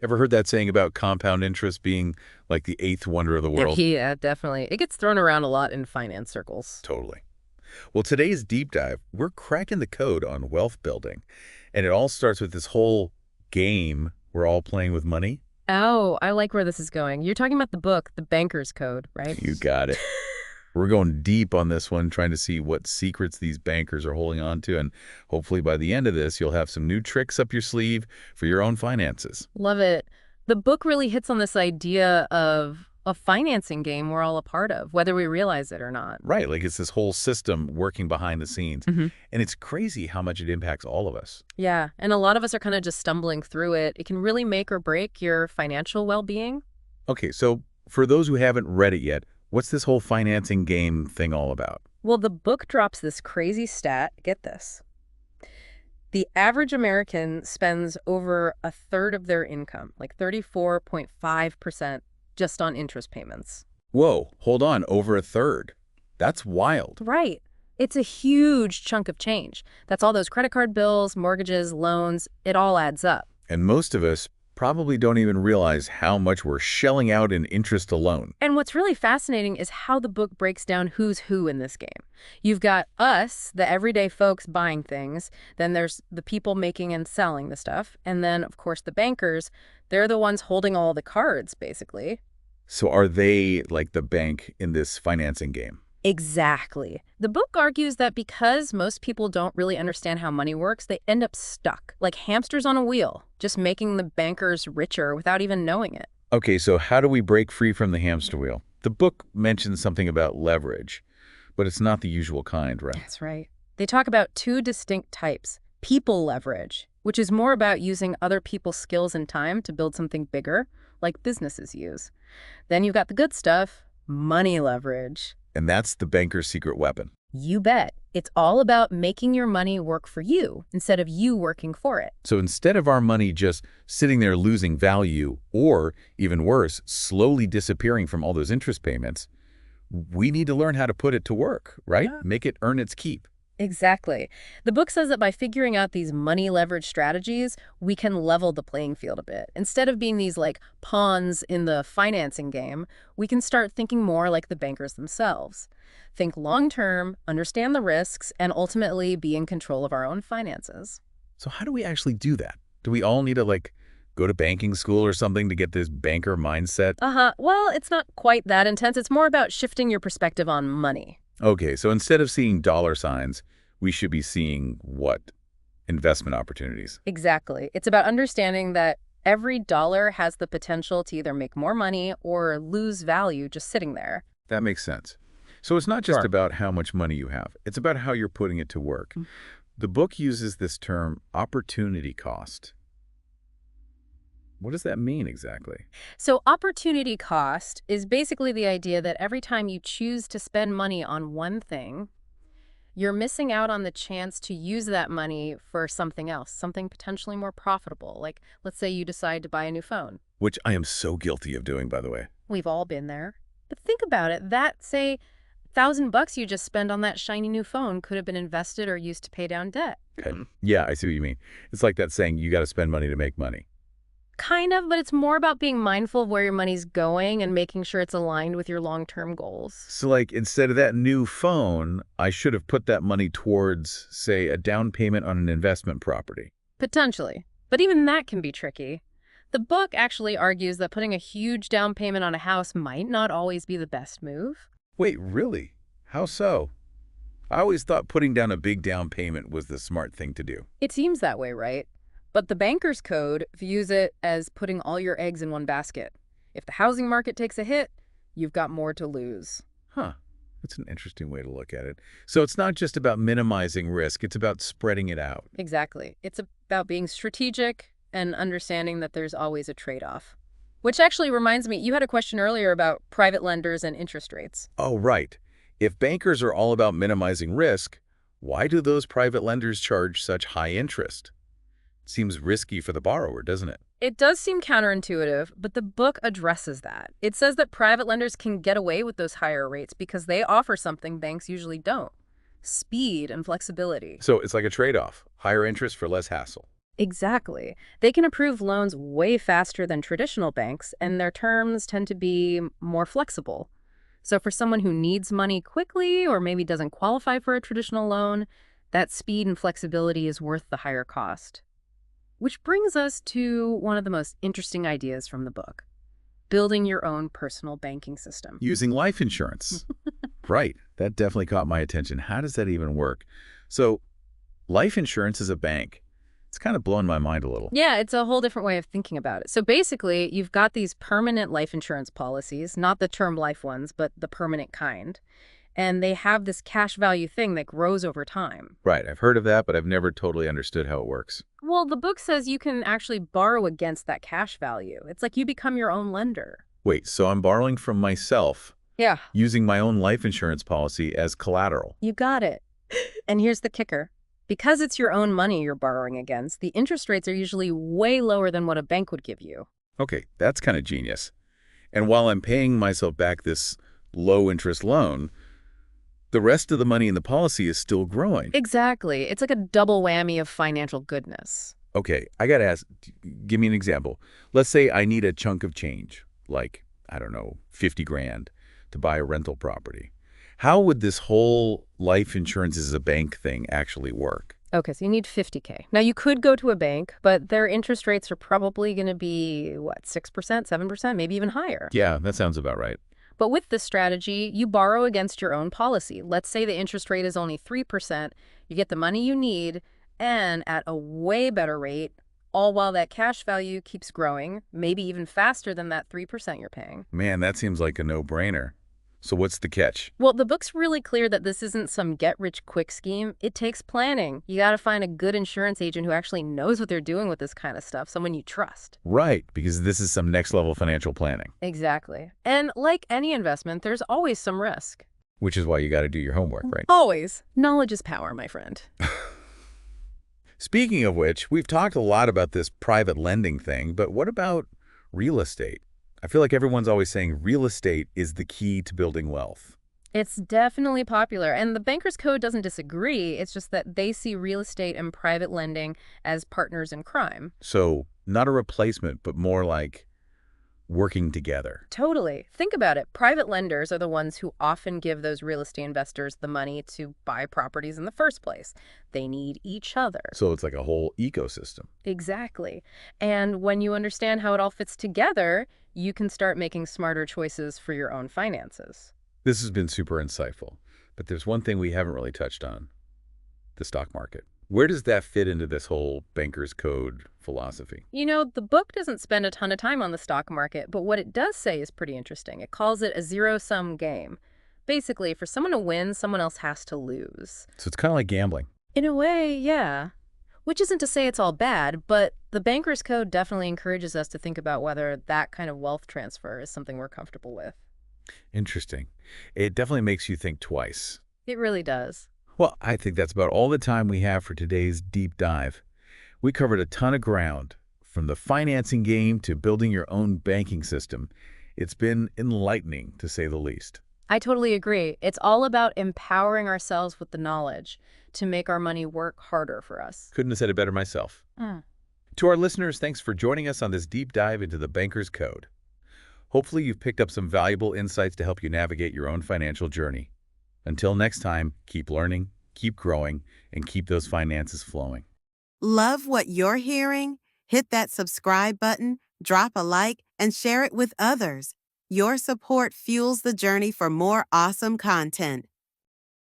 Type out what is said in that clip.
Ever heard that saying about compound interest being like the eighth wonder of the world? Yeah, definitely. It gets thrown around a lot in finance circles. Totally. Well, today's deep dive, we're cracking the code on wealth building. And it all starts with this whole game we're all playing with money. Oh, I like where this is going. You're talking about the book, The Banker's Code, right? You got it. We're going deep on this one, trying to see what secrets these bankers are holding on to. And hopefully by the end of this, you'll have some new tricks up your sleeve for your own finances. Love it. The book really hits on this idea of a financing game we're all a part of, whether we realize it or not. Right, like it's this whole system working behind the scenes. hmm And it's crazy how much it impacts all of us. Yeah, and a lot of us are kind of just stumbling through it. It can really make or break your financial well-being. Okay, so for those who haven't read it yet, what's this whole financing game thing all about? Well, the book drops this crazy stat. Get this. The average American spends over a third of their income, like 34.5%, just on interest payments. Whoa, hold on, over a third. That's wild. Right. It's a huge chunk of change. That's all those credit card bills, mortgages, loans. It all adds up. And most of us probably don't even realize how much we're shelling out in interest alone. And what's really fascinating is how the book breaks down who's who in this game. You've got us, the everyday folks buying things. Then there's the people making and selling the stuff. And then, of course, the bankers. They're the ones holding all the cards, basically. So are they like the bank in this financing game? Exactly. The book argues that because most people don't really understand how money works, they end up stuck, like hamsters on a wheel, just making the bankers richer without even knowing it. Okay, so how do we break free from the hamster wheel? The book mentions something about leverage, but it's not the usual kind, right? That's right. They talk about two distinct types. People leverage, which is more about using other people's skills and time to build something bigger, like businesses use. Then you've got the good stuff, money leverage. And that's the banker's secret weapon. You bet. It's all about making your money work for you instead of you working for it. So instead of our money just sitting there losing value, or even worse, slowly disappearing from all those interest payments, we need to learn how to put it to work, right? Yeah. Make it earn its keep. Exactly. The book says that by figuring out these money leverage strategies, we can level the playing field a bit. Instead of being these like pawns in the financing game, we can start thinking more like the bankers themselves. Think long term, understand the risks, and ultimately be in control of our own finances. So how do we actually do that? Do we all need to like go to banking school or something to get this banker mindset? Well, it's not quite that intense. It's more about shifting your perspective on money. Okay, so instead of seeing dollar signs, we should be seeing what? Investment opportunities. Exactly. It's about understanding that every dollar has the potential to either make more money or lose value just sitting there. That makes sense. So it's not just Sure. about how much money you have. It's about how you're putting it to work. Mm. The book uses this term opportunity cost. What does that mean exactly? So opportunity cost is basically the idea that every time you choose to spend money on one thing, you're missing out on the chance to use that money for something else, something potentially more profitable. Like, let's say you decide to buy a new phone. Which I am so guilty of doing, by the way. We've all been there. But think about it. That, say, $1,000 you just spend on that shiny new phone could have been invested or used to pay down debt. Okay. Yeah, I see what you mean. It's like that saying, you got to spend money to make money. Kind of, but it's more about being mindful of where your money's going and making sure it's aligned with your long-term goals. So like instead of that new phone, I should have put that money towards, say, a down payment on an investment property. Potentially. But even that can be tricky. The book actually argues that putting a huge down payment on a house might not always be the best move. Wait, really? How so? I always thought putting down a big down payment was the smart thing to do. It seems that way, right? But the banker's code views it as putting all your eggs in one basket. If the housing market takes a hit, you've got more to lose. Huh. That's an interesting way to look at it. So it's not just about minimizing risk, it's about spreading it out. Exactly. It's about being strategic and understanding that there's always a trade-off. Which actually reminds me, you had a question earlier about private lenders and interest rates. Oh, right. If bankers are all about minimizing risk, why do those private lenders charge such high interest? Seems risky for the borrower, doesn't it? It does seem counterintuitive, but the book addresses that. It says that private lenders can get away with those higher rates because they offer something banks usually don't: speed and flexibility. So it's like a trade-off, higher interest for less hassle. Exactly. They can approve loans way faster than traditional banks, and their terms tend to be more flexible. So for someone who needs money quickly or maybe doesn't qualify for a traditional loan, that speed and flexibility is worth the higher cost. Which brings us to one of the most interesting ideas from the book, building your own personal banking system. Using life insurance. Right. That definitely caught my attention. How does that even work? So, life insurance is a bank. It's kind of blowing my mind a little. Yeah, it's a whole different way of thinking about it. So basically, you've got these permanent life insurance policies, not the term life ones, but the permanent kind. And they have this cash value thing that grows over time. Right. I've heard of that, but I've never totally understood how it works. Well, the book says you can actually borrow against that cash value. It's like you become your own lender. Wait, so I'm borrowing from myself Yeah, using my own life insurance policy as collateral. you got it. And here's the kicker. Because it's your own money you're borrowing against, the interest rates are usually way lower than what a bank would give you. Okay, that's kind of genius. And while I'm paying myself back this low-interest loan, the rest of the money in the policy is still growing. Exactly. It's like a double whammy of financial goodness. Okay, I got to ask, give me an example. Let's say I need a chunk of change, like, I don't know, 50 grand to buy a rental property. How would this whole life insurance as a bank thing actually work? Okay, so you need 50K. Now, you could go to a bank, but their interest rates are probably going to be, what, 6%, 7%, maybe even higher. Yeah, that sounds about right. But with this strategy, you borrow against your own policy. Let's say the interest rate is only 3%. You get the money you need and at a way better rate, all while that cash value keeps growing, maybe even faster than that 3% you're paying. Man, that seems like a no-brainer. So what's the catch? Well, the book's really clear that this isn't some get-rich-quick scheme. It takes planning. You got to find a good insurance agent who actually knows what they're doing with this kind of stuff, someone you trust. Right, because this is some next-level financial planning, Exactly. And like any investment, there's always some risk. which is why you got to do your homework, right? Always. Knowledge is power, my friend. Speaking of which, we've talked a lot about this private lending thing, but what about real estate? I feel like everyone's always saying real estate is the key to building wealth. It's definitely popular, and the Bankers Code doesn't disagree. It's just that they see real estate and private lending as partners in crime. So not a replacement, but more like working together. Totally. Think about it. Private lenders are the ones who often give those real estate investors the money to buy properties in the first place. They need each other. So it's like a whole ecosystem. Exactly. And when you understand how it all fits together, you can start making smarter choices for your own finances. This has been super insightful, but there's one thing we haven't really touched on, the stock market. Where does that fit into this whole banker's code philosophy? You know, the book doesn't spend a ton of time on the stock market, but what it does say is pretty interesting. It calls it a zero-sum game. Basically, for someone to win, someone else has to lose. So it's kind of like gambling. In a way, yeah. Which isn't to say it's all bad, but the Banker's Code definitely encourages us to think about whether that kind of wealth transfer is something we're comfortable with. Interesting. It definitely makes you think twice. It really does. Well, I think that's about all the time we have for today's deep dive. We covered a ton of ground, from the financing game to building your own banking system. It's been enlightening, to say the least. I totally agree. It's all about empowering ourselves with the knowledge to make our money work harder for us. Couldn't have said it better myself. To our listeners, thanks for joining us on this deep dive into the Banker's Code. Hopefully you've picked up some valuable insights to help you navigate your own financial journey. Until next time, keep learning, keep growing, and keep those finances flowing. Love what you're hearing? Hit that subscribe button, drop a like, and share it with others. Your support fuels the journey for more awesome content.